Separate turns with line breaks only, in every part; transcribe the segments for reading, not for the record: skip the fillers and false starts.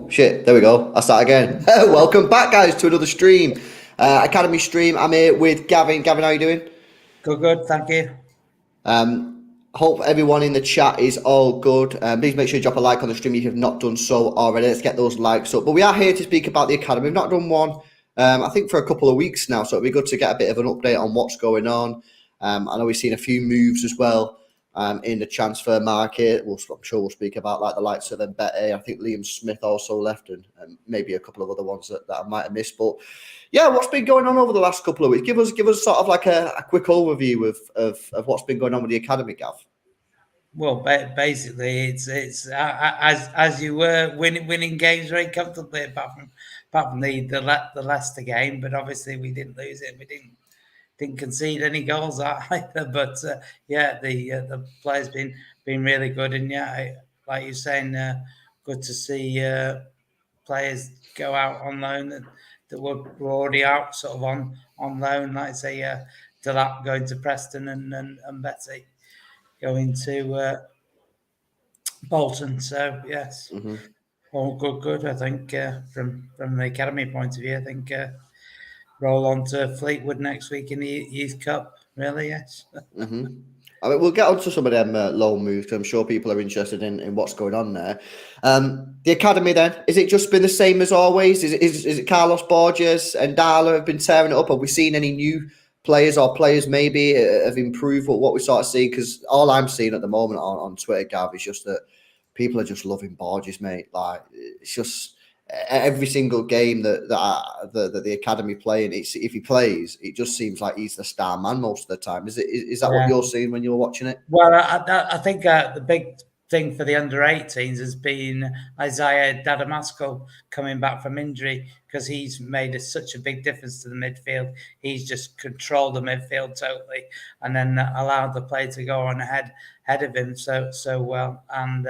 Shit, there we go. I'll start again. Welcome back, guys, to another stream. Academy stream. I'm here with Gavin. Gavin, how are you doing?
Good, thank you.
Hope everyone in the chat is all good. Please make sure you drop a like on the stream if you've not done so already. Let's get those likes up. But we are here to speak about the Academy. We've not done one, I think, for a couple of weeks now, so it'd be good to get a bit of an update on what's going on. I know we've seen a few moves as well in the transfer market. I'm sure we'll speak about like the likes of McAtee. I think Liam Smith also left, and maybe a couple of other ones that I might have missed. But yeah, what's been going on over the last couple of weeks? Give us sort of like a quick overview of what's been going on with the Academy, Gav.
Well, basically, it's as you were winning games very comfortably, apart from the Leicester game. But obviously, we didn't lose it. We didn't concede any goals either. But the players been really good, and like you're saying, good to see players go out on loan that were already out sort of on loan, like say Delap going to Preston and Betty going to Bolton. So yes, all good. I think from the academy point of view, I think roll on to Fleetwood next week in the Youth Cup. Really, yes.
I mean, we'll get onto some of them loan moves because I'm sure people are interested in what's going on there. The academy, then, is it just been the same as always? Is it Carlos Borges and Darla have been tearing it up? Have we seen any new players or players maybe have improved what we sort of see? Because all I'm seeing at the moment on Twitter, Gav, is just that people are just loving Borges, mate. Like, it's just every single game that the academy playing, if he plays, it just seems like he's the star man most of the time. Is that what you're seeing when you're watching it?
Well, I think the big thing for the under-18s has been Isaiah Dadamasco coming back from injury, because he's made such a big difference to the midfield. He's just controlled the midfield totally, and then allowed the play to go on ahead of him so well. And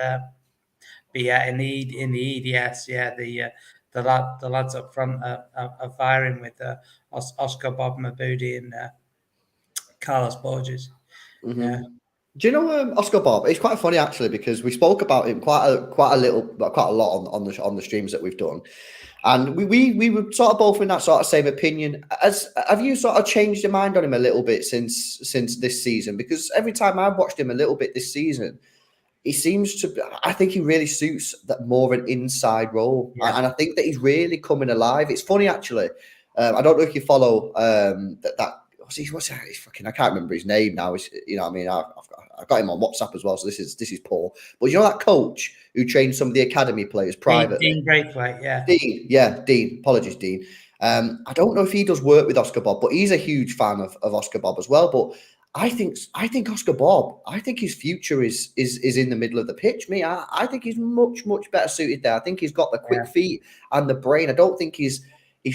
but yeah, in the EDS, yeah, the lads up front are firing with Oscar Bob Mabudae and Carlos Borges. Yeah.
Do you know Oscar Bob? It's quite funny actually, because we spoke about him quite a lot on the streams that we've done, and we were sort of both in that sort of same opinion. Have you sort of changed your mind on him a little bit since this season? Because every time I've watched him a little bit this season, he seems to. I think he really suits that more of an inside role, and I think that he's really coming alive. It's funny actually. I don't know if you follow that. What's that? I can't remember his name now. You know what I mean? I've got him on WhatsApp as well, so this is poor. But you know that coach who trained some of the academy players privately?
Dean Braithwaite, yeah.
Dean. Apologies, Dean. I don't know if he does work with Oscar Bob, but he's a huge fan of Oscar Bob as well. But I think Oscar Bob, I think his future is in the middle of the pitch. I think he's much better suited there. I think he's got the quick feet and the brain. I don't think he's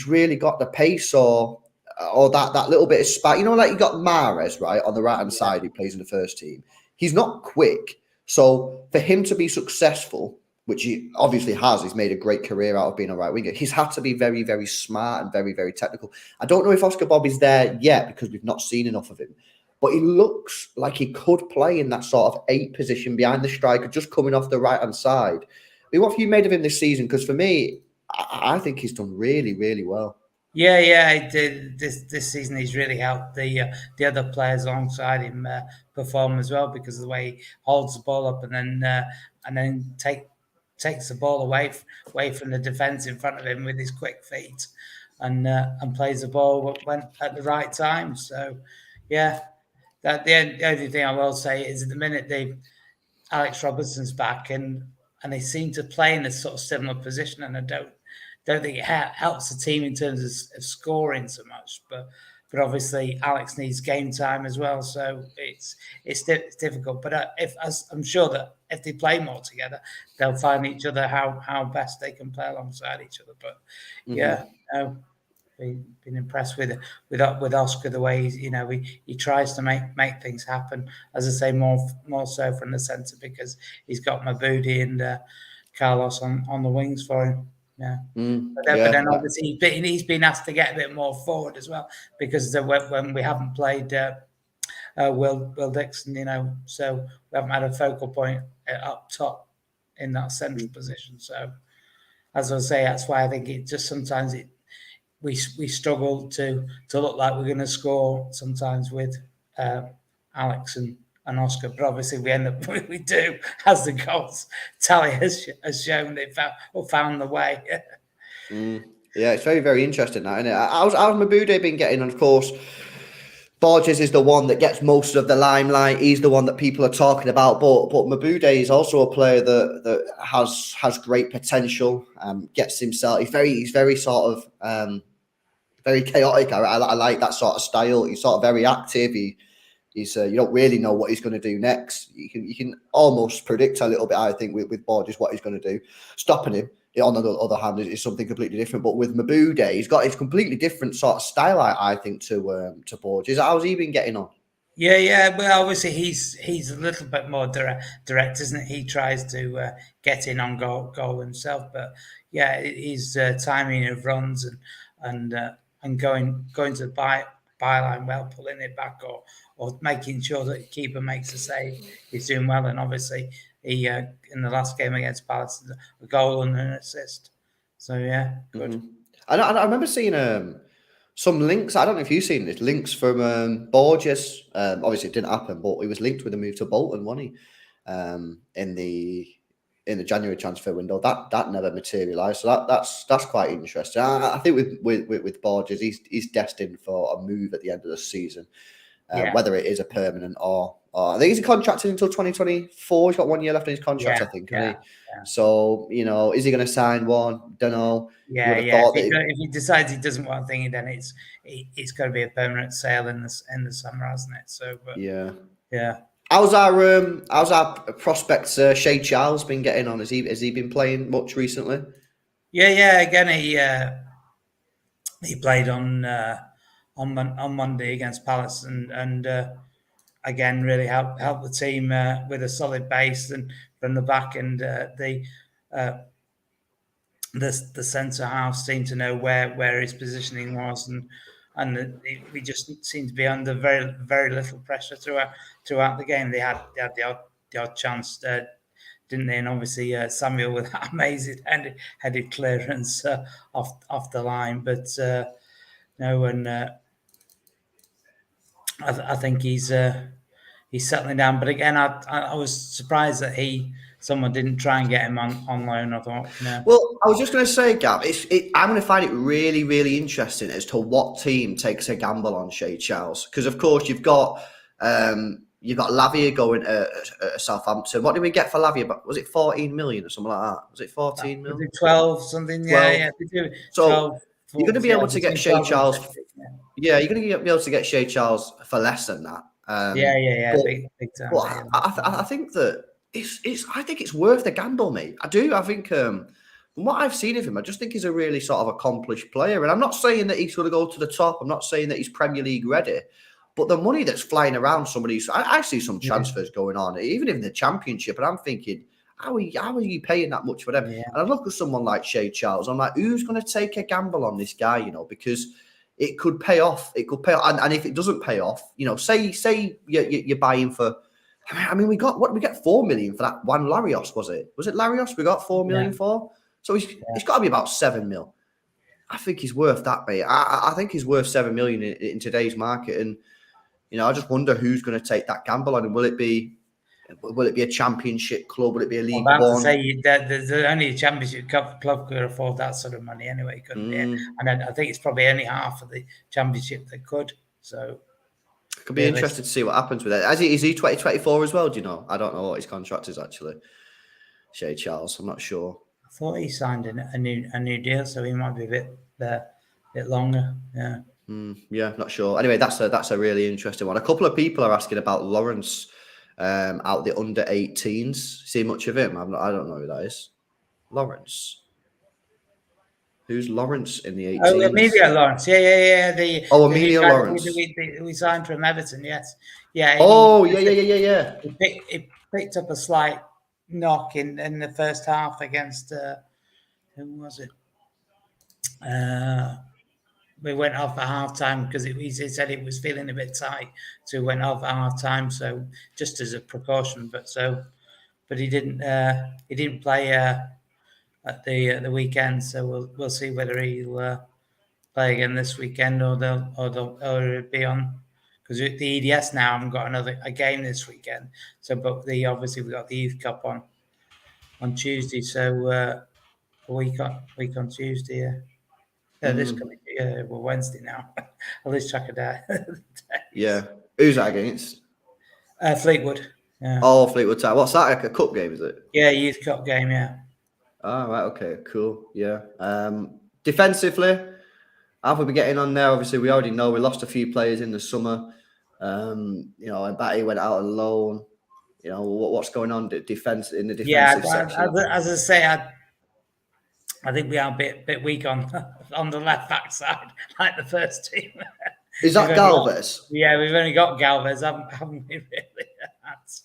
really got the pace or that little bit of spark. You know, like you got Mahrez, right, on the right-hand side, who plays in the first team. He's not quick. So for him to be successful, which he obviously has, he's made a great career out of being a right winger, he's had to be very, very smart and very, very technical. I don't know if Oscar Bob is there yet because we've not seen enough of him. But he looks like he could play in that sort of 8 position behind the striker, just coming off the right-hand side. I mean, what have you made of him this season? Because for me, I think he's done really, really well.
Yeah, he did. This season, he's really helped the other players alongside him perform as well, because of the way he holds the ball up and then takes the ball away from the defence in front of him with his quick feet, and plays the ball when at the right time. So, yeah, the only thing I will say is at the minute Alex Robertson's back and they seem to play in a sort of similar position, and I don't think it helps the team in terms of scoring so much, but obviously Alex needs game time as well, so it's difficult. But I'm sure that if they play more together, they'll find each other how best they can play alongside each other. But been impressed with Oscar, the way he tries to make things happen. As I say, more so from the centre, because he's got Mabudae and Carlos on the wings for him. Yeah. But then obviously he's been asked to get a bit more forward as well, because when we haven't played Will Dixon, so we haven't had a focal point up top in that central position. So as I say, that's why I think it just sometimes we struggle to look like we're going to score sometimes with Alex and Oscar, but obviously we end up we do, as the goals tally has shown. They found the way.
Yeah, it's very, very interesting now, isn't it? How's Mabudae been getting? And of course, Borges is the one that gets most of the limelight. He's the one that people are talking about. But Mabudae is also a player that has great potential. Gets himself. He's very sort of very chaotic. I like that sort of style. He's sort of very active. He's you don't really know what he's going to do next. You can almost predict a little bit, I think, with Borges what he's going to do. Stopping him, on the other hand, is something completely different. But with Mabudae, he's got his completely different sort of style, I think, to Borges. How's he been getting on?
Yeah. Well, obviously he's a little bit more direct, isn't it? He tries to get in on goal himself, but yeah, his timing of runs and going to the byline well, pulling it back, or making sure that the keeper makes a save, he's doing well. And obviously he in the last game against Palace, a goal and an assist. So yeah, good.
I remember seeing some links. I don't know if you've seen this links from Borges. Obviously, it didn't happen, but he was linked with a move to Bolton, wasn't he? In the January transfer window, that never materialised. So that's quite interesting. I think with Borges, he's destined for a move at the end of the season,
Yeah,
whether it is a permanent or I think he's contracted until 2024. He's got 1 year left in his contract, I think, hasn't he?
yeah.
So is he going to sign one? Don't know. You would have
Yeah.
thought that.
If he decides he doesn't want thingy, then it's got to be a permanent sale in the summer, hasn't it? So, but
Yeah.
yeah,
How's our prospect Shay Charles been getting on? Has he been playing much recently?
yeah. Again, he played on Monday against Palace, and again really helped the team with a solid base and from the back, and uh, the centre half seemed to know where his positioning was, we just seemed to be under very little pressure throughout the game. They had the odd chance, didn't they? And obviously Samuel with that amazing headed clearance off the line, but no, and I think he's settling down. But again, I was surprised that someone didn't try and get him on loan. I thought,
Well, I was just going to say, Gab, I'm going to find it really, really interesting as to what team takes a gamble on Shay Charles, because of course you've got Lavia going to Southampton. What did we get for Lavia? But was it 14 million or something like that? Was it 14
was
mil?
it 12 something?
12.
Yeah. They do
So
12.
you're going to be able to get
Between
Shay
12 and
Charles.
15, yeah.
Yeah, you're going to be able to get Shay Charles for less than that.
Yeah.
But
Big time.
But I think that I think it's worth the gamble, mate. I do. I think from what I've seen of him, I just think he's a really sort of accomplished player. And I'm not saying that he's going to go to the top. I'm not saying that he's Premier League ready. But the money that's flying around I see some transfers going on, even in the Championship, and I'm thinking, how are you paying that much for them?
Yeah.
And I look at someone like Shay Charles. I'm like, who's going to take a gamble on this guy? Because it could pay off. It could pay off, and if it doesn't pay off, say you're buying for. I mean, we get 4 million for that one Larios, was it? Was it Larios? We got 4 million for. So he's got to be about 7 mil. I think he's worth that, mate. I think he's worth 7 million in today's market, and I just wonder who's going to take that gamble on him. Will it be a Championship club? Will it be a League
I'm about to
One?
say that there's only a Championship club could afford that sort of money anyway, couldn't it? And then I think it's probably only half of the Championship that could. So
it could be interesting to see what happens with it. Is he 2024 as well? Do you know? I don't know what his contract is actually. Shay Charles, I'm not sure.
I thought he signed a new deal, so he might be a bit longer. Yeah.
Yeah, not sure. Anyway, that's a really interesting one. A couple of people are asking about Lawrence out the under 18s. See much of him? I don't know who that is. Lawrence. Who's Lawrence in the 18s?
Oh, Emilio Lawrence. Yeah.
Emilio Lawrence.
We signed from Everton. Yes. Yeah.
Yeah.
He picked up a slight knock in the first half against who was it? We went off at half time because he said it was feeling a bit tight, so we went off at half time. So just as a precaution, but he didn't play at the weekend. So we'll see whether he'll play again this weekend or it'll be on, because the EDS now haven't got a game this weekend. So but obviously we got the Youth Cup on Tuesday. So a week on Tuesday. Yeah. This coming Wednesday now. I lose track of that.
Yeah. Who's that against?
Fleetwood. Yeah.
Oh, Fleetwood Town. What's that? Like a cup game, is it?
Yeah, Youth Cup game. Yeah.
Oh, right. Okay. Cool. Yeah. Defensively, how have we getting on there? Obviously, we already know we lost a few players in the summer. And Batty went out on loan. What's going on in the defensive section?
As I say, I think we are a bit weak on the left back side, like the first team.
Is that Galvez?
We've only got Galvez, haven't we? Really?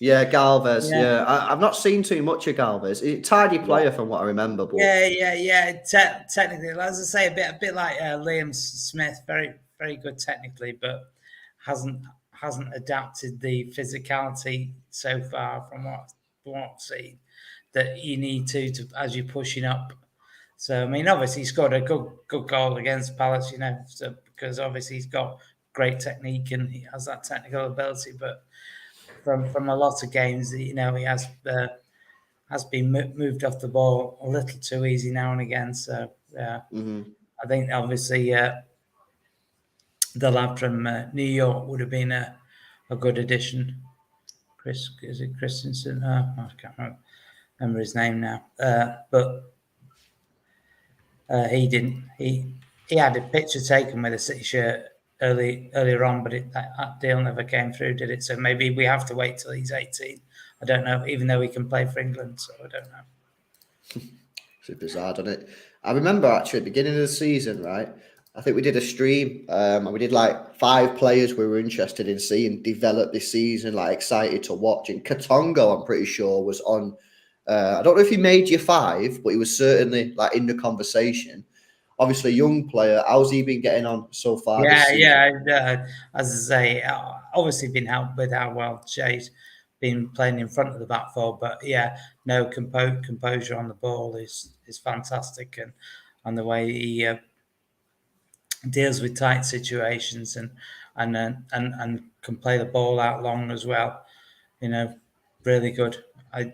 Yeah, Galvez.
Yeah.
Yeah, I've not seen too much of Galvez. Tidy player from what I remember, but
Yeah. Technically, as I say, a bit like Liam Smith, very good technically, but hasn't adapted the physicality so far from what I've seen that you need to as you're pushing up. So I mean, obviously, he scored a good goal against Palace, so because obviously he's got great technique and he has that technical ability, but from a lot of games, he has been moved off the ball a little too easy now and again. So I think obviously the lad from New York would have been a good addition. Is it Christensen? I can't remember his name now. But he didn't. He had a picture taken with a City shirt earlier on, but that deal never came through, did it? So maybe we have to wait till he's 18. I don't know. Even though he can play for England, so I don't know.
it's bizarre, doesn't it? I remember actually at the beginning of the season, right? I think we did a stream and we did like 5 players we were interested in seeing develop this season, like excited to watch. And Katongo, I'm pretty sure, was on. I don't know if he made you 5, but he was certainly like in the conversation. Obviously, young player. How's he been getting on so far this season?
As I say, obviously been helped with how well Jay's been playing in front of the back four, but no composure on the ball is fantastic, and the way he deals with tight situations and can play the ball out long as well. Really good. I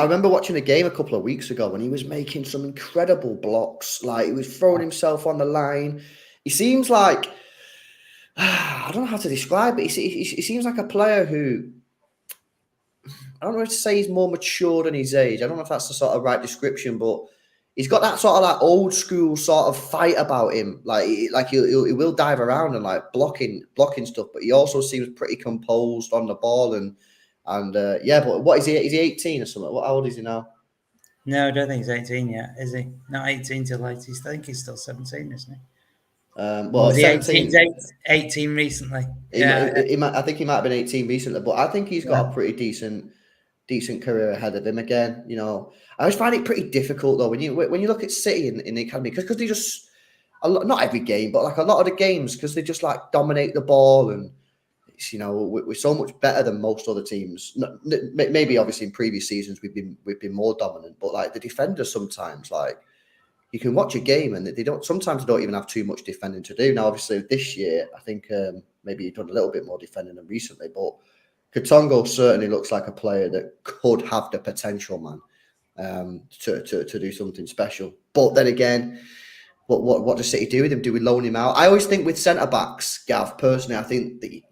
remember watching a game a couple of weeks ago when he was making some incredible blocks. Like he was throwing himself on the line. He seems like I don't know how to describe it. He seems like a player who I don't know if to say he's more mature than his age. I don't know if that's the sort of right description, but he's got that sort of like old school sort of fight about him. Like he will dive around and like blocking stuff, but he also seems pretty composed on the ball and But what is he? Is he 18 or something? How old is he now?
No, I don't think he's 18 yet, is he? Not 18 till late. I think he's still 17, isn't he?
Well,
17. 18 recently.
I think he might have been 18 recently, but I think he's got a pretty decent career ahead of him. Again, I always find it pretty difficult though when you look at City in the academy because they just not every game, but like a lot of the games because they just like dominate the ball and it's, we're so much better than most other teams. Maybe obviously in previous seasons we've been more dominant, but like the defenders sometimes like. You can watch a game and they don't even have too much defending to do. Now, obviously, this year, I think maybe you've done a little bit more defending than recently, but Katongo certainly looks like a player that could have the potential, man, to do something special. But then again, what does City do with him? Do we loan him out? I always think with centre-backs, Gav, personally, I think that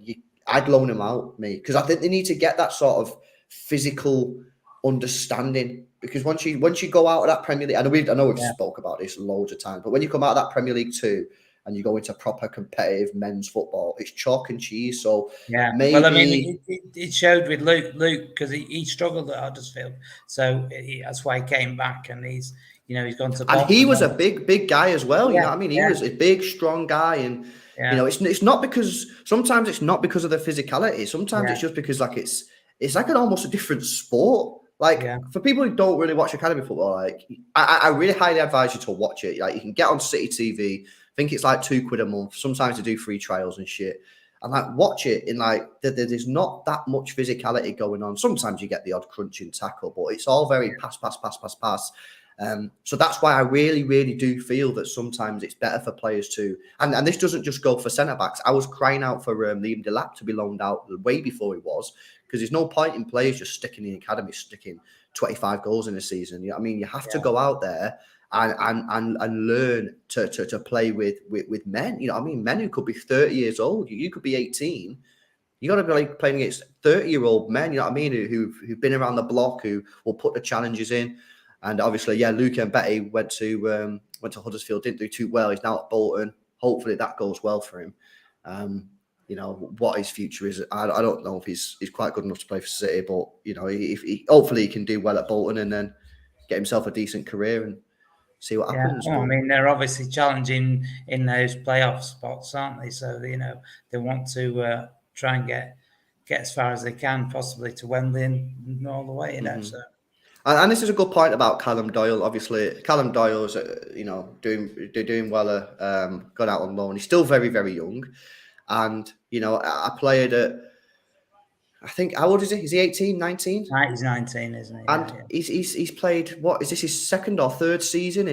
I'd loan him out, because I think they need to get that sort of physical understanding. Because once you go out of that Premier League, I know we've spoke about this loads of times, but when you come out of that Premier League 2 and you go into proper competitive men's football, it's chalk and cheese. So maybe.
Well, I mean, it showed with Luke because he struggled at Huddersfield, so that's why he came back and he's gone to.
And he was a big guy as well. You know what I mean? He was a big, strong guy, and it's not because sometimes it's not because of the physicality. Sometimes it's just because like it's like almost a different sport. Like for people who don't really watch academy football, like I really highly advise you to watch it. Like you can get on City TV. I think it's like £2 a month. Sometimes they do free trials and shit. And like watch it in like there's not that much physicality going on. Sometimes you get the odd crunching tackle, but it's all very pass. So that's why I really, really do feel that sometimes it's better for players to, and this doesn't just go for centre backs. I was crying out for Liam Delap to be loaned out way before he was, because there's no point in players just sticking in the academy, sticking 25 goals in a season. You know what I mean? You have to go out there and learn to play with men. You know what I mean? Men who could be 30 years old. You could be 18. You got to be like playing against 30-year-old men. You know what I mean? Who've been around the block, who will put the challenges in. And obviously, Luke and Betty went to Huddersfield, didn't do too well. He's now at Bolton. Hopefully that goes well for him. What his future is, I don't know if he's quite good enough to play for City, but hopefully he can do well at Bolton and then get himself a decent career and see what
Yeah,
happens.
well, I
But
mean, they're obviously challenging in those playoff spots, aren't they? So they want to try and get as far as they can, possibly to Wembley and all the way. So
and this is a good point about Callum Doyle. Obviously, Callum Doyle's doing well. Gone out on loan. He's still very, very young, and a player that I think, how old is he? Is he 18, 19?
he's 19, isn't he?
And
Yeah.
he's played, what is this, his second or third season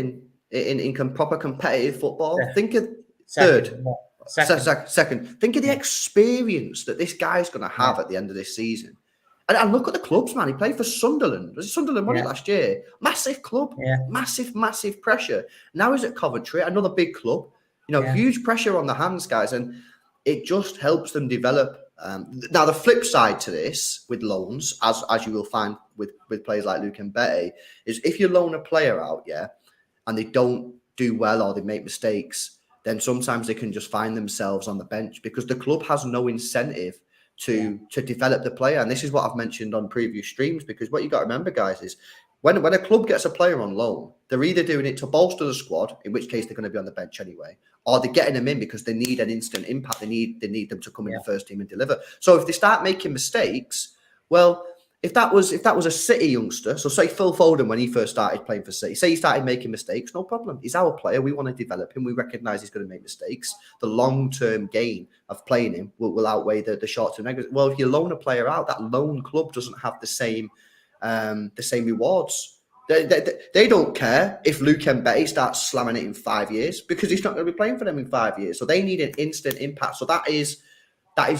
in proper competitive football? Think of third. Second. Think of the experience that this guy's going to have at the end of this season. And look at the clubs, man. He played for Sunderland. Was it Sunderland won it last year? Massive club.
Yeah.
Massive pressure. Now he's at Coventry, another big club. Huge pressure on the hands, guys. And it just helps them develop. Now, the flip side to this with loans, as you will find with players like Luke and Betty, is if you loan a player out, and they don't do well or they make mistakes, then sometimes they can just find themselves on the bench because the club has no incentive to develop the player. And this is what I've mentioned on previous streams, because what you got to remember, guys, is when a club gets a player on loan, they're either doing it to bolster the squad, in which case they're going to be on the bench anyway, or they're getting them in because they need an instant impact. They need them to come in the first team and deliver. So if they start making mistakes, well, if that was a City youngster, so say Phil Foden when he first started playing for City, say he started making mistakes, no problem. He's our player. We want to develop him. We recognise he's going to make mistakes. The long-term gain of playing him will outweigh the short-term negatives. Well, if you loan a player out, that loan club doesn't have the same rewards. They don't care if Luke Mbete starts slamming it in 5 years because he's not going to be playing for them in 5 years. So they need an instant impact. So that is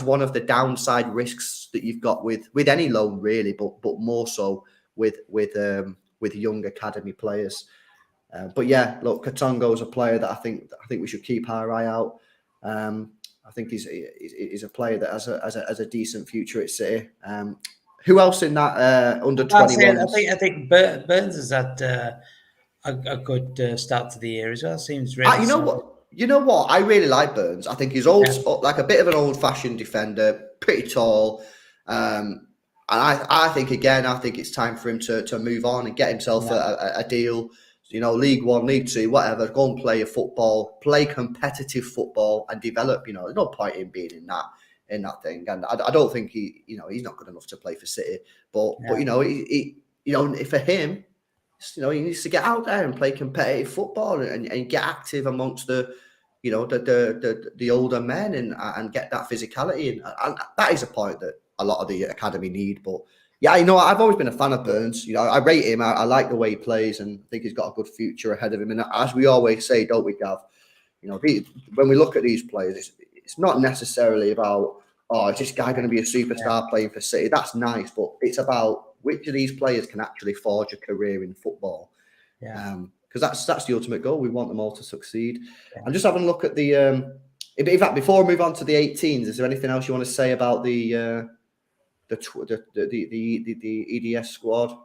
one of the downside risks that you've got with any loan, really, but more so with young academy players. But yeah, look, Katongo's a player that I think we should keep our eye out. I think he's a player that has a decent future at City. Who else in that under 21s?
I think Burns has had a good start to the year as well. Seems really.
You know what? I really like Burns. I think he's like a bit of an old-fashioned defender, pretty tall. And I think it's time for him to move on and get himself a deal. League One, League Two, whatever. Go and play play competitive football, and develop. There's no point in being in that thing. And I don't think he's not good enough to play for City. But for him, he needs to get out there and play competitive football and get active amongst the older men and get that physicality. And that is a point that a lot of the academy need. But yeah, I've always been a fan of Burns. I rate him. I like the way he plays, and I think he's got a good future ahead of him. And as we always say, don't we, Gav? When we look at these players, it's not necessarily about, is this guy going to be a superstar playing for City? That's nice, but it's about which of these players can actually forge a career in football. Because that's the ultimate goal. We want them all to succeed. I'm just having a look at the. In fact, before we move on to the 18s, is there anything else you want to say about the EDS squad?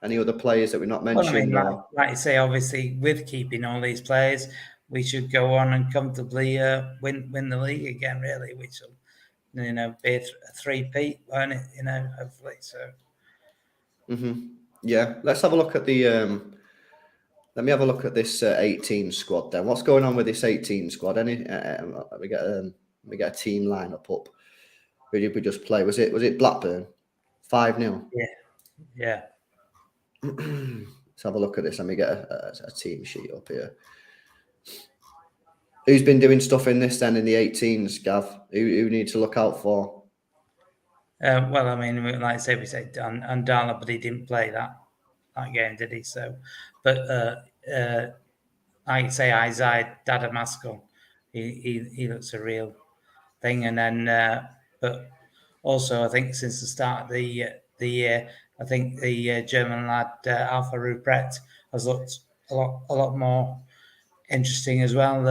Any other players that we're not mentioning?
Well, like you say, obviously, with keeping all these players, we should go on and comfortably win the league again. Really, which will be a three-peat, won't it? Hopefully. So.
Yeah, let's have a look at the. Let me have a look at this 18 squad then. What's going on with this 18 squad? Let me get a team lineup up. Who did we just play? Was it Blackburn? 5-0.
Yeah.
Let's have a look at this. Let me get a team sheet up here. Who's been doing stuff in this then in the 18s, Gav? Who need to look out for?
Well, I mean, like I say, we said Andala, but he didn't play that game, did he? So, but I'd say Isaiah Dadamasco, he looks a real thing. And then, but also I think since the start of the year, I think the German lad Alpha Rupert has looked a lot more interesting as well.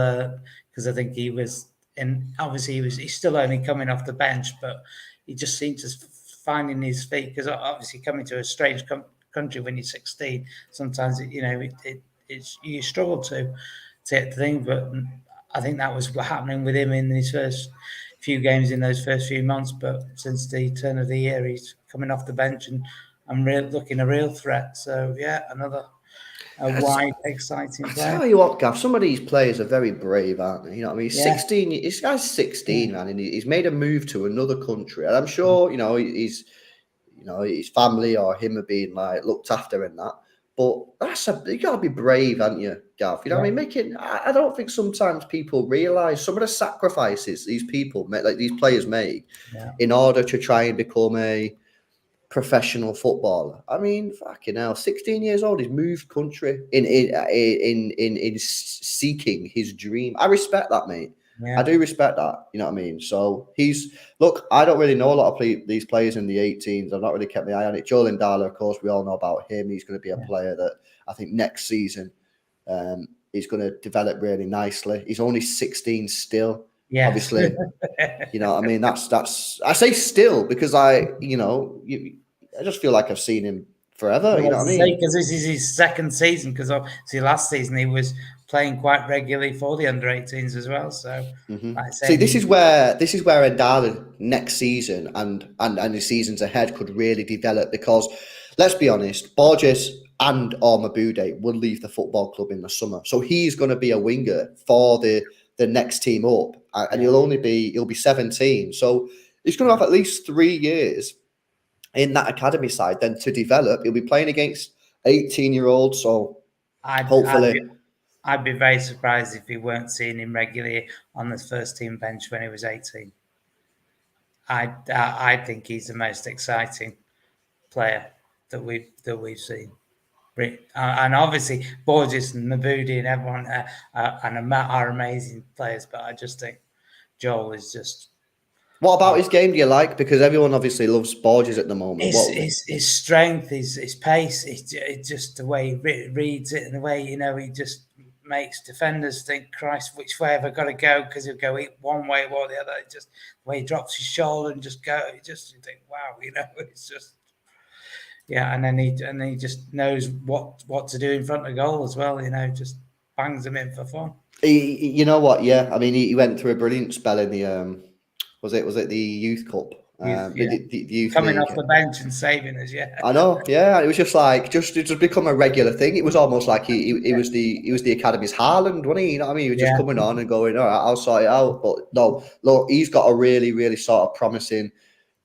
Because I think he was, and obviously he's still only coming off the bench, but he just seems to finding his feet. Because obviously coming to a strange country when you're 16, sometimes you struggle to get the thing. But I think that was what happening with him in his first few games in those first few months. But since the turn of the year, he's coming off the bench and looking a real threat. So yeah, another a wide, exciting
I
player.
tell you what, Gav, some of these players are very brave, aren't they? You know what I mean? He's
Yeah.
16, this guy's 16,
Yeah.
man, and he's made a move to another country. And I'm sure, his family or him are being like looked after and that. But you gotta be brave, haven't you, Gav? You know what I mean? I don't think sometimes people realise some of the sacrifices these people make, like these players make,
Yeah.
in order to try and become a professional footballer. I mean, fucking hell, 16 years old, he's moved country in seeking his dream. I respect that, mate. I
Yeah.
do respect that. You know what I mean? So look, I don't really know a lot of these players in the 18s. I've not really kept my eye on it. Joe Lindala, of course, we all know about him. He's going to be a player that I think next season he's going to develop really nicely. He's only 16 still.
Yes.
Obviously, you know what I mean? That's I say still because I just feel like I've seen him forever. You know what I mean?
Because this is his second season. Because obviously last season he was playing quite regularly for the under-18s as well. So, like I
See,
say,
this is where Ndala next season and the seasons ahead could really develop because let's be honest, Borges and or Mabudae will leave the football club in the summer, so he's going to be a winger for the next team up, and he'll be 17, so he's going to have at least 3 years in that academy side then to develop. He'll be playing against 18-year-olds, so
I'd, I'd
hopefully.
be, I'd be very surprised if we weren't seeing him regularly on the first team bench when he was 18. I think he's the most exciting player that we've seen. And obviously, Borges and Mabudae and everyone are amazing players, but I just think Joel is just
What about his game do you like? Because everyone obviously loves Borges at the moment.
his strength, his pace, it's just the way he reads it and the way he just makes defenders think, Christ, which way have I got to go? Because he'll go one way or the other. Just the way he drops his shoulder and just go, you think, wow, it's just. Yeah, and then he just knows what to do in front of goal as well. Just bangs them in for fun.
You know what? Yeah, I mean, he went through a brilliant spell in the was it the Youth Cup, the Youth
Coming
League.
off the bench and saving us. Yeah,
I know, yeah. It was just like it just become a regular thing. It was almost like he was the academy's Haaland, wasn't he? You know what I mean? He was just
yeah,
coming on and going, all right, I'll sort it out. But no, look, he's got a really, really sort of promising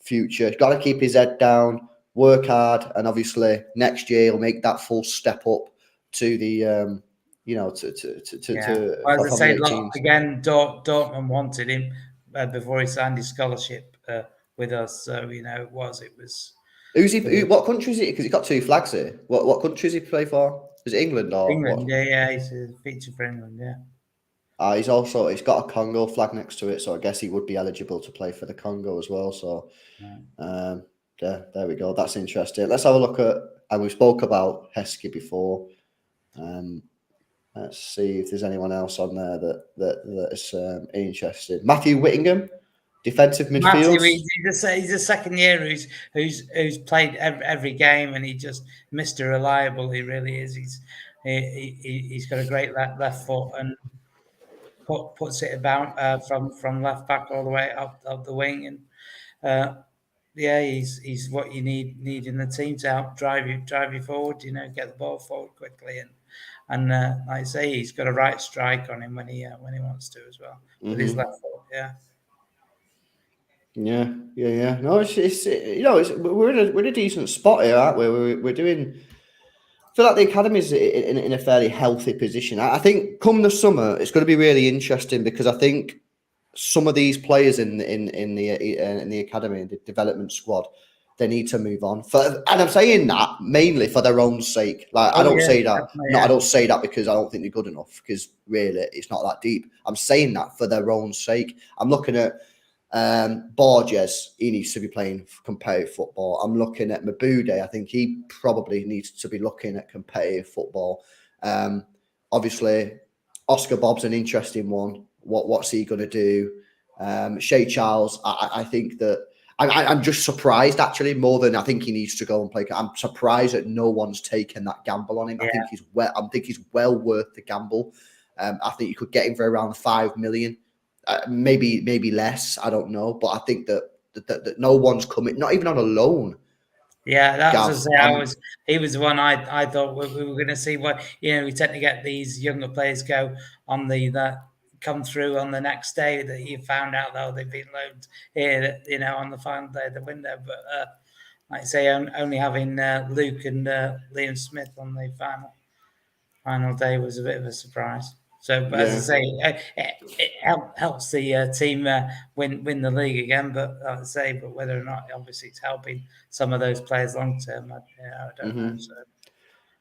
future. He's got to keep his head down, work hard, and obviously next year he'll make that full step up to the
yeah. Well, as I
from the
say,
18s.
again, Dortmund wanted him before he signed his scholarship with us. So it was
Who's he? What country is he? Because he got two flags here. What country does he play for? Is it England or
England.
what?
Yeah, he's a feature for England. Yeah.
He's got a Congo flag next to it, so I guess he would be eligible to play for the Congo as well. So, there we go. That's interesting. Let's have a look at, and we spoke about Heskey before. Let's see if there's anyone else on there that is interested. Matthew Whittingham, defensive midfield.
He's a second year who's played every game, and he just Mr. Reliable. He really is. He's got a great left foot and puts it about from left back all the way up the wing, and he's what you need in the team to help drive you forward. Get the ball forward quickly, and like I say, he's got a right strike on him when he wants to as well with his left foot. Yeah.
Yeah. No, we're in a decent spot here, aren't we? We're doing. I feel like the academy's in a fairly healthy position. I think come the summer, it's going to be really interesting because I think some of these players in the academy, the development squad, they need to move on. And I'm saying that mainly for their own sake. Like I don't say that. No, I don't say that because I don't think they're good enough. Because really, it's not that deep. I'm saying that for their own sake. I'm looking at. Borges, he needs to be playing competitive football. I'm looking at Mabudae. I think he probably needs to be looking at competitive football. Obviously, Oscar Bob's an interesting one. What's he going to do? Shea Charles, I think that I'm just surprised actually more than I think he needs to go and play. I'm surprised that no one's taken that gamble on him. Yeah. I think he's well worth the gamble. I think you could get him for around 5 million. Maybe less. I don't know, but I think that no one's coming, not even on a loan,
Yeah, that was to
Gav.
say. He was the one I thought we were going to see. What we tend to get these younger players go on that come through on the next day that you found out though they've been loaned here. On the final day of the window. But like I say, only having Luke and Liam Smith on the final day was a bit of a surprise. So, but as I
Yeah.
say, it helps the team win the league again. But like I say, but whether or not obviously it's helping some of those players long term, I don't know.
Hmm.
So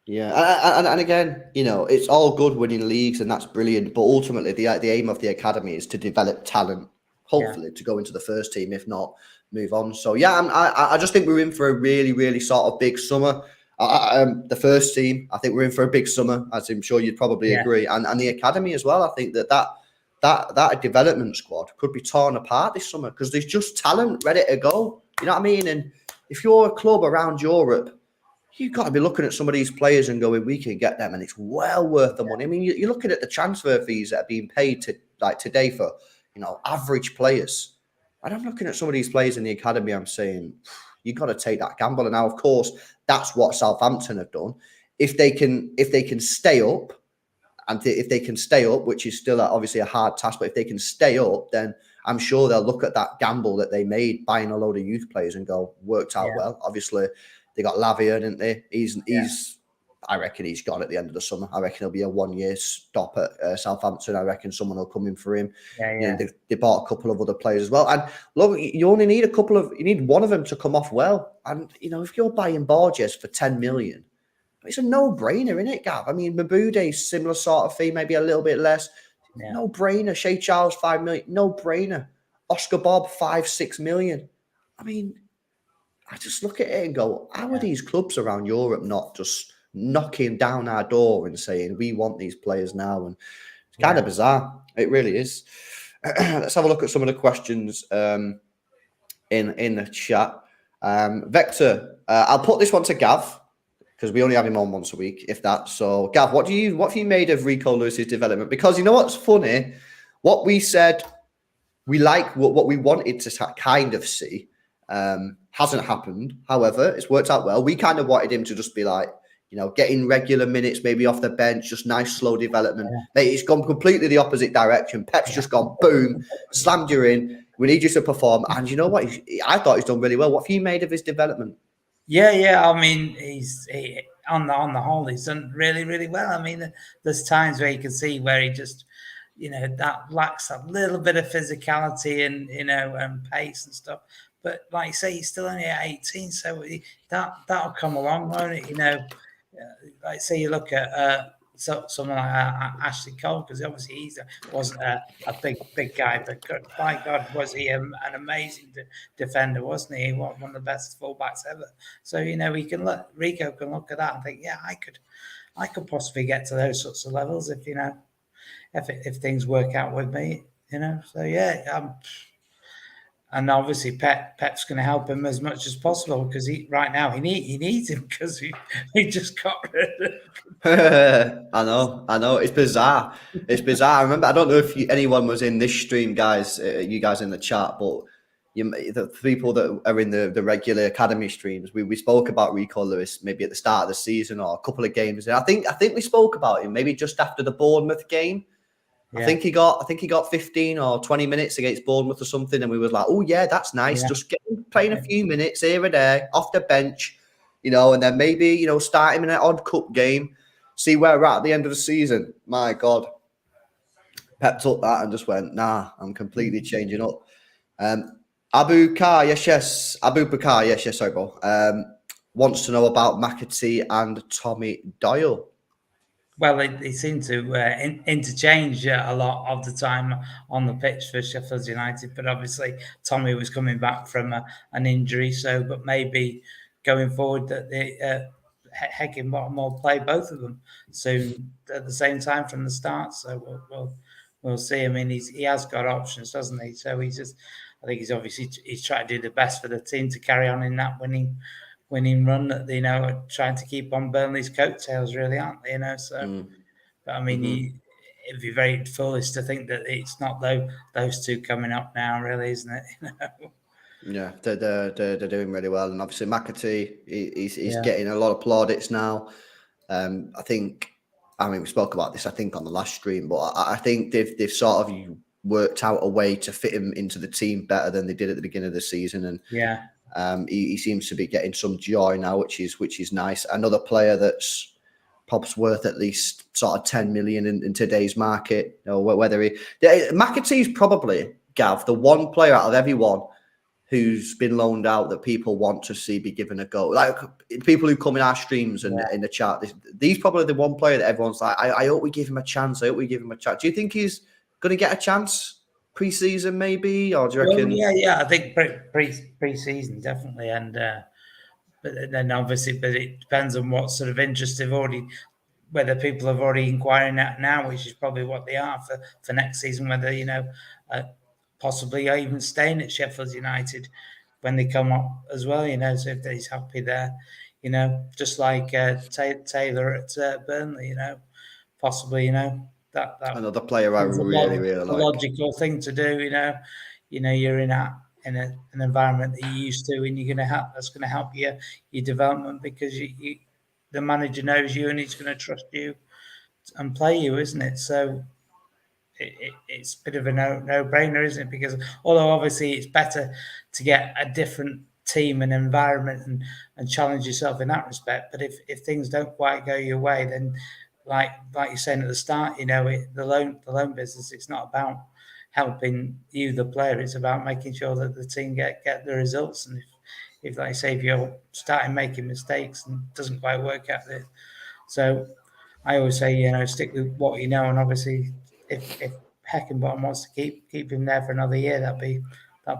Yeah, and again, it's all good winning leagues, and that's brilliant. But ultimately, the aim of the academy is to develop talent,
yeah,
hopefully to go into the first team. If not, move on. So yeah, I just think we're in for a really, really sort of big summer. The first team, I think we're in for a big summer, as I'm sure you'd probably
yeah,
agree, and the academy as well. I think that development squad could be torn apart this summer because there's just talent ready to go. You know what I mean? And if you're a club around Europe, you've got to be looking at some of these players and going, we can get them, and it's well worth the money. I mean, you're looking at the transfer fees that are being paid to like today for average players. And I'm looking at some of these players in the academy. I'm saying you've got to take that gamble. And now, of course, that's what Southampton have done. If they can stay up, and if they can stay up, which is still obviously a hard task, but if they can stay up, then I'm sure they'll look at that gamble that they made buying a load of youth players and go, worked out
yeah,
well. Obviously, they got Lavia, didn't they?
yeah,
I reckon he's gone at the end of the summer. I reckon he'll be a 1 year stop at Southampton. I reckon someone will come in for him.
yeah,
They bought a couple of other players as well. And look, you only need you need one of them to come off well. And, if you're buying Borges for 10 million, it's a no-brainer, isn't it, Gav? I mean, Mabudae, similar sort of fee, maybe a little bit less.
yeah,
No-brainer. Shay Charles, 5 million. No-brainer. Oscar Bob, 5-6 million. I mean, I just look at it and go, how are
yeah,
these clubs around Europe not just knocking down our door and saying, we want these players now? And it's kind
yeah.
of bizarre. It really is. Let's have a look at some of the questions in the chat. Vector, I'll put this one to Gav, because we only have him on once a week, if that. So, Gav, what have you made of Rico Lewis's development? Because you know what's funny? What we said we like, what we wanted to kind of see, hasn't happened. However, it's worked out well. We kind of wanted him to just be like, getting regular minutes, maybe off the bench, just nice, slow development. Mate, it's gone completely the opposite direction. Pep's just gone, boom, slammed you in. We need you to perform. And you know what? I thought he's done really well. What have you made of his development?
Yeah. I mean, on the whole, he's done really, really well. I mean, there's times where you can see where he just, that lacks a little bit of physicality and and pace and stuff. But like you say, he's still only at 18, so that'll come along, won't it? Like say you look at someone like Ashley Cole, because obviously he wasn't a big guy, but by God, was he an amazing defender, wasn't he? One of the best fullbacks ever. So Rico can look at that and think, yeah, I could possibly get to those sorts of levels if things work out with me. So yeah. And obviously, Pep's going to help him as much as possible because right now he needs him because he just got rid of
I know. It's bizarre. It's bizarre. I remember. I don't know if anyone was in this stream, guys. You guys in the chat, but the people that are in the regular academy streams, we spoke about Rico Lewis maybe at the start of the season or a couple of games. I think we spoke about him maybe just after the Bournemouth game.
Yeah.
I think he got 15 or 20 minutes against Bournemouth or something, and we was like, oh yeah, that's nice.
Yeah.
Just get him playing a few minutes here and there off the bench, and then maybe start him in an odd cup game, see where we're at the end of the season. My God, Pep took that and just went, nah, I'm completely changing up. Abu Bakar, yes, sorry, bro. Wants to know about McAtee and Tommy Doyle.
Well, they seem to interchange a lot of the time on the pitch for Sheffield United, but obviously Tommy was coming back from an injury, but maybe going forward that they Hecking will play both of them soon at the same time from the start. So we'll see. I mean, he has got options, doesn't he? So I think he's trying to do the best for the team to carry on in that winning run that trying to keep on Burnley's coattails, really, aren't they? So, but I mean, it'd be very foolish to think that it's not those two coming up now, really, isn't it?
Yeah, they're doing really well, and obviously McAtee, he's
Yeah,
getting a lot of plaudits now. I think, I mean, we spoke about this, I think, on the last stream, but I think they've sort of worked out a way to fit him into the team better than they did at the beginning of the season, and
yeah.
he seems to be getting some joy now, which is nice. Another player that's perhaps worth at least sort of 10 million in today's market. You know, whether McAtee's probably, Gav, the one player out of everyone who's been loaned out that people want to see be given a go. Like people who come in our streams and in the chat, these probably the one player that everyone's like, I hope we give him a chance. I hope we give him a chance. Do you think he's going to get a chance pre-season maybe? Or do you
Well,
reckon?
yeah. I think pre-season definitely, and but then obviously, but it depends on what sort of interest they've already, whether people have already inquiring at now, which is probably what they are for next season. Whether possibly even staying at Sheffield United when they come up as well. So if he's happy there, just like Taylor at Burnley. Possibly, that
Another player I
is
really, really
a
like.
logical thing to do. You're in an environment that you're used to, and you're going to help. That's going to help your development because the manager knows you and he's going to trust you and play you, isn't it? So it's a bit of a no brainer, isn't it? Because although obviously it's better to get a different team and environment and challenge yourself in that respect. But if things don't quite go your way, then like you're saying at the start, the loan business, it's not about helping you, the player. It's about making sure that the team get the results. And if like I say, if you're starting making mistakes and it doesn't quite work out there, so I always say, stick with what you know, and obviously, if Heckenbottom wants to keep him there for another year, that'd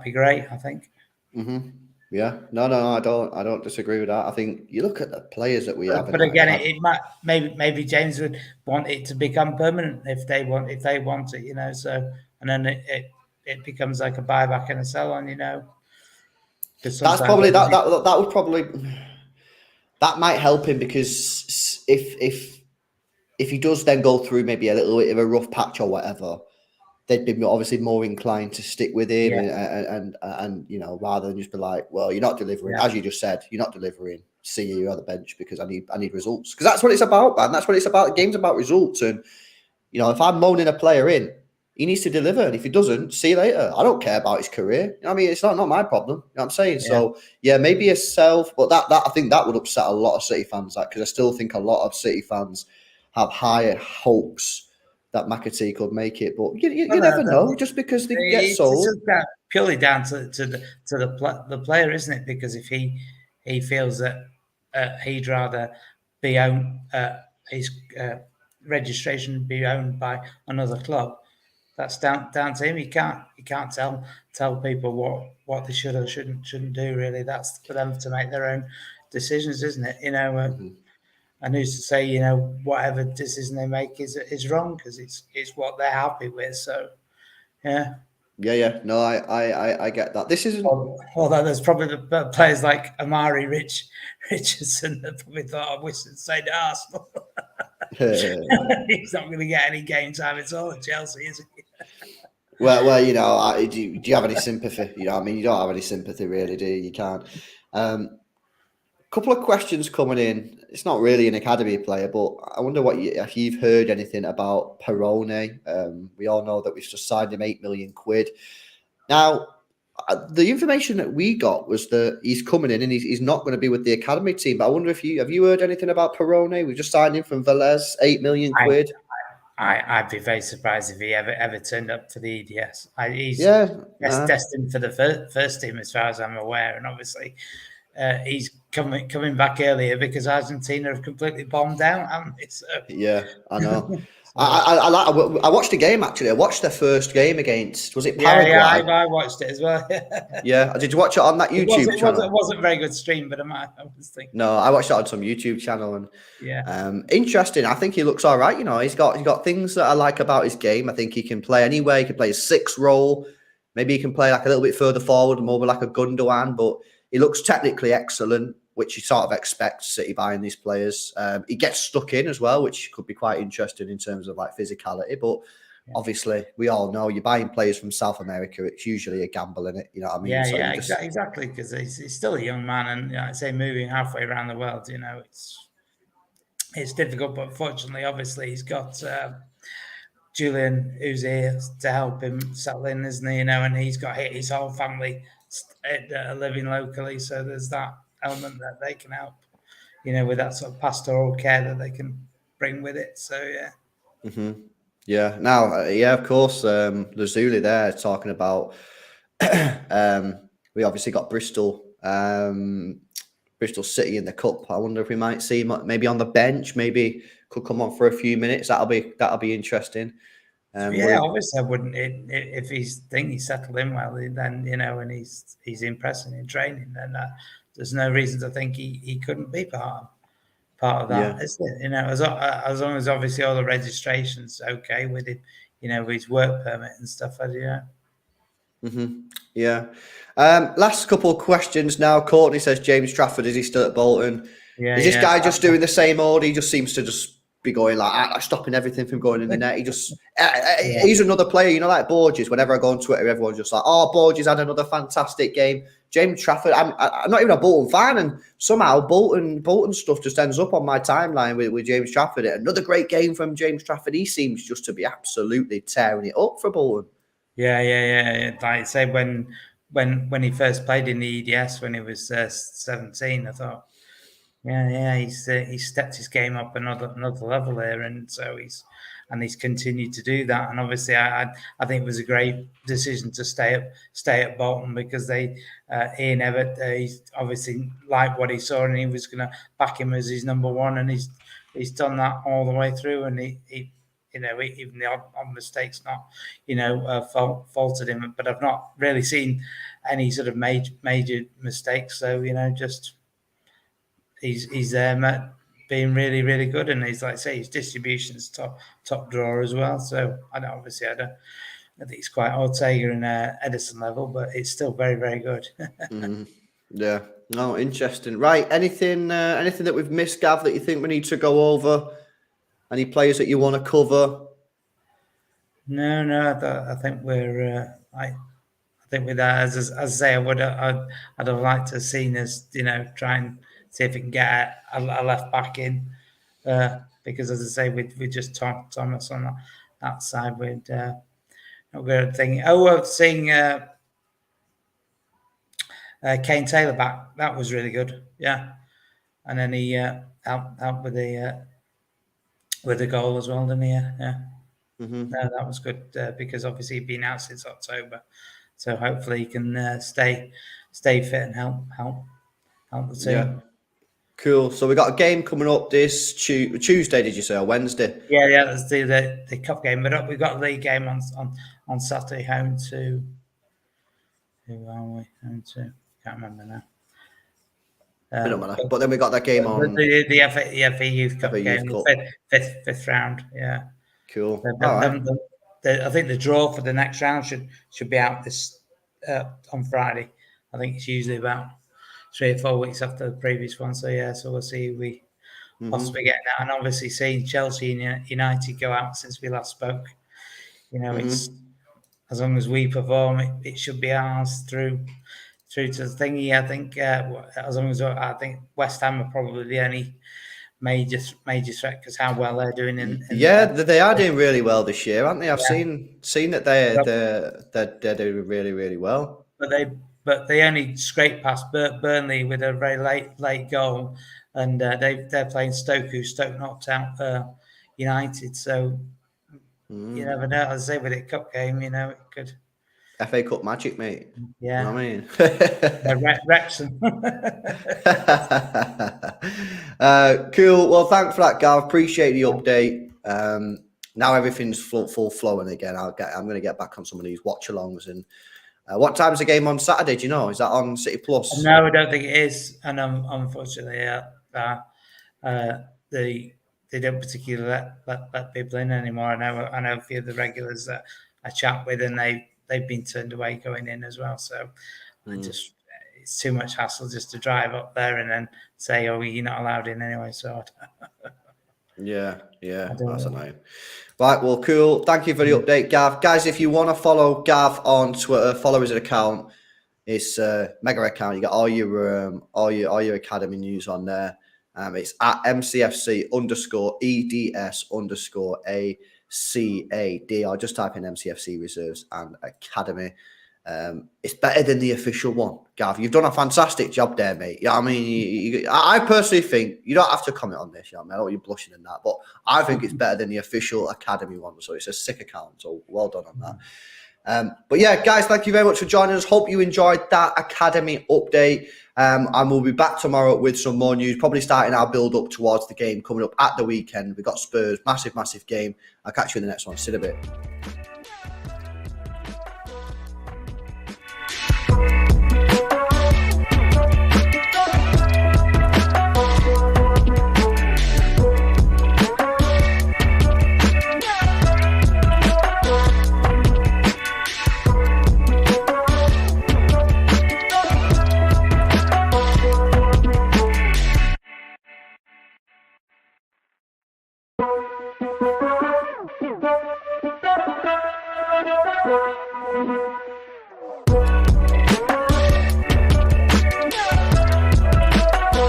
be great. I think.
Mm-hmm. Yeah, no, I don't disagree with that. I think you look at the players that we have in
But
that
again,
academy.
it might maybe James would want it to become permanent if they want it. So and then it becomes like a buyback and a sell on, because
That's
sometimes
probably
obviously,
that would probably that might help him because if he does then go through maybe a little bit of a rough patch or whatever, they'd be obviously more inclined to stick with him
yeah,
and rather than just be like, well, you're not delivering,
yeah,
as you just said, you're not delivering. See you on the bench because I need results, because that's what it's about, man. That's what it's about. The game's about results, and if I'm moaning a player in, he needs to deliver. And if he doesn't, see you later. I don't care about his career. I mean, it's not my problem. You know what I'm saying?
yeah.
So yeah, maybe a self, but that I think that would upset a lot of City fans, because I still think a lot of City fans have higher hopes that McAtee could make it. But you
Well,
never know, just because they get
it's
sold.
just purely down to the player, isn't it? Because if he feels that he'd rather be owned, his registration be owned by another club, that's down to him. You can't tell people what they should or shouldn't do. Really, that's for them to make their own decisions, isn't it?
Mhm.
And who's to say whatever decision they make is wrong, because it's what they're happy with. So yeah.
Yeah. No, I get that. This isn't.
Although there's probably the players like Amari Richardson that probably thought, I wish they'd stayed at Arsenal. He's not going to get any game time at all at Chelsea, is he?
Well, do you have any sympathy? I mean, you don't have any sympathy, really, do you? You can't. Couple of questions coming in. It's not really an academy player, but I wonder if you've heard anything about Perone. We all know that we've just signed him £8 million. Now, the information that we got was that he's coming in and he's not going to be with the academy team. But I wonder if you heard anything about Perone? We just signed him from Velez, £8 million.
I'd be very surprised if he ever turned up for the EDS. He's
Yeah,
destined for the first team, as far as I'm aware, and obviously he's coming back earlier because Argentina have completely bombed out, haven't they? So,
yeah, I know.
so
I watched the game, actually. I watched their first game against, was it
yeah,
Paraguay?
I watched it as well.
Yeah, did you watch it on that YouTube channel?
It wasn't a very good stream, but I was thinking.
No, I watched it on some YouTube channel, and
Yeah.
interesting. I think he looks all right. He's got things that I like about his game. I think he can play anywhere. He can play a 6 role. Maybe he can play like a little bit further forward, more like a Gundogan. But he looks technically excellent, which you sort of expect City buying these players. He gets stuck in as well, which could be quite interesting in terms of like physicality. But obviously, we all know you're buying players from South America. It's usually a gamble, in it. You know what I mean? So you just
exactly. Because he's still a young man, and I say moving halfway around the world. It's difficult, but fortunately, obviously, he's got Julian who's here to help him settle in, isn't he? And he's got his whole family that are living locally, so there's that element that they can help, with that sort of pastoral care that they can bring with it. So yeah.
Mm-hmm. Yeah. Now, of course, Lazuli there talking about. We obviously got Bristol City in the cup. I wonder if we might see him maybe on the bench. Maybe could come on for a few minutes. That'll be interesting.
Obviously, I wouldn't. If he's settled in well, then and he's impressing in training, then there's no reason to think he couldn't be part of that, is it? As long as obviously all the registration's okay with it, with his work permit and stuff.
Mm-hmm. Yeah. Last couple of questions now. Courtney says James Trafford, is he still at Bolton? Is this guy just doing the same old? He just seems to just be going like stopping everything from going in the net. He just he's another player, like Borges. Whenever I go on Twitter, everyone's just like, "Oh, Borges had another fantastic game." James Trafford. I'm not even a Bolton fan, and somehow Bolton stuff just ends up on my timeline with James Trafford. Another great game from James Trafford. He seems just to be absolutely tearing it up for Bolton.
Yeah. Like I say, when he first played in the EDS when he was 17, I thought, he's stepped his game up another level there, and so he's continued to do that. And obviously, I think it was a great decision to stay at Bolton, because Ian Evatt, he obviously liked what he saw, and he was going to back him as his number one, and he's done that all the way through, and he even the odd mistakes not, faulted him, but I've not really seen any sort of major mistakes. So just he's there, being really, really good, and he's like I say, his distribution's top drawer as well. So I don't think it's quite Ortega and Edison level, but it's still very, very good.
Yeah. No, interesting. Right. Anything that we've missed, Gav, that you think we need to go over? Any players that you want to cover?
No. I think we're. I think with that, as I say, I'd have liked to have seen us, try and see if we can get a left back in, because as I say, with just Thomas on that side, we'd not good thing. Oh, seeing Kane Taylor back, that was really good. Yeah, and then he helped with the goal as well, didn't he? Yeah.
Mm-hmm.
No, that was good, because obviously he'd been out since October, so hopefully he can stay fit and help the team.
Yeah. Cool. So we got a game coming up this Tuesday, did you say, or Wednesday?
Yeah. Let's do the cup game, but we've got a league game on Saturday. Home to who are we? Home to can't remember now.
It don't matter. But then we got that game on
the FA Youth Cup
FA
game,
Youth Cup.
fifth round. Yeah.
Cool. All right.
I think the draw for the next round should be out this on Friday. I think it's usually about 3 or 4 weeks after the previous one. So we'll see who we possibly get now. And obviously seeing Chelsea and United go out since we last spoke, it's as long as we perform, it should be ours through to the thingy. I think as long as I think West Ham are probably the only major threat, because how well they're doing
they are doing really well this year, aren't they? I've seen that they're doing really, really well.
But they only scraped past Burnley with a very late goal, and they're playing Stoke, who Stoke knocked out United. So you never know. As I say, with a cup game, it could.
FA Cup magic, mate.
Yeah.
You know what I mean?
Wrexham.
Cool. Well, thanks for that, Gav. Appreciate the update. Now everything's full flowing again. I'm going to get back on some of these watch-alongs. And what time's the game on Saturday? Do you know? Is that on City Plus?
No, I don't think it is. And unfortunately, they don't particularly let people in anymore. I know a few of the regulars that I chat with, and they've been turned away going in as well. So it's too much hassle just to drive up there and then say, "Oh, you're not allowed in anyway." So
Yeah,
I don't
that's
know.
annoying. Right, well, cool. Thank you for the update, Gav. Guys, if you want to follow Gav on Twitter, follow his account. It's mega account. You got all your academy news on there. It's at MCFC_EDS_ACAD. Or just type in MCFC Reserves and Academy. It's better than the official one, Gav. You've done a fantastic job there, mate. Yeah, I mean, I personally think you don't have to comment on this. You know, I mean, I know you're blushing in that, but I think it's better than the official Academy one. So it's a sick account. So well done on that. But yeah, guys, thank you very much for joining us. Hope you enjoyed that Academy update. And we'll be back tomorrow with some more news, probably starting our build up towards the game coming up at the weekend. We've got Spurs, massive game. I'll catch you in the next one. See you in a bit.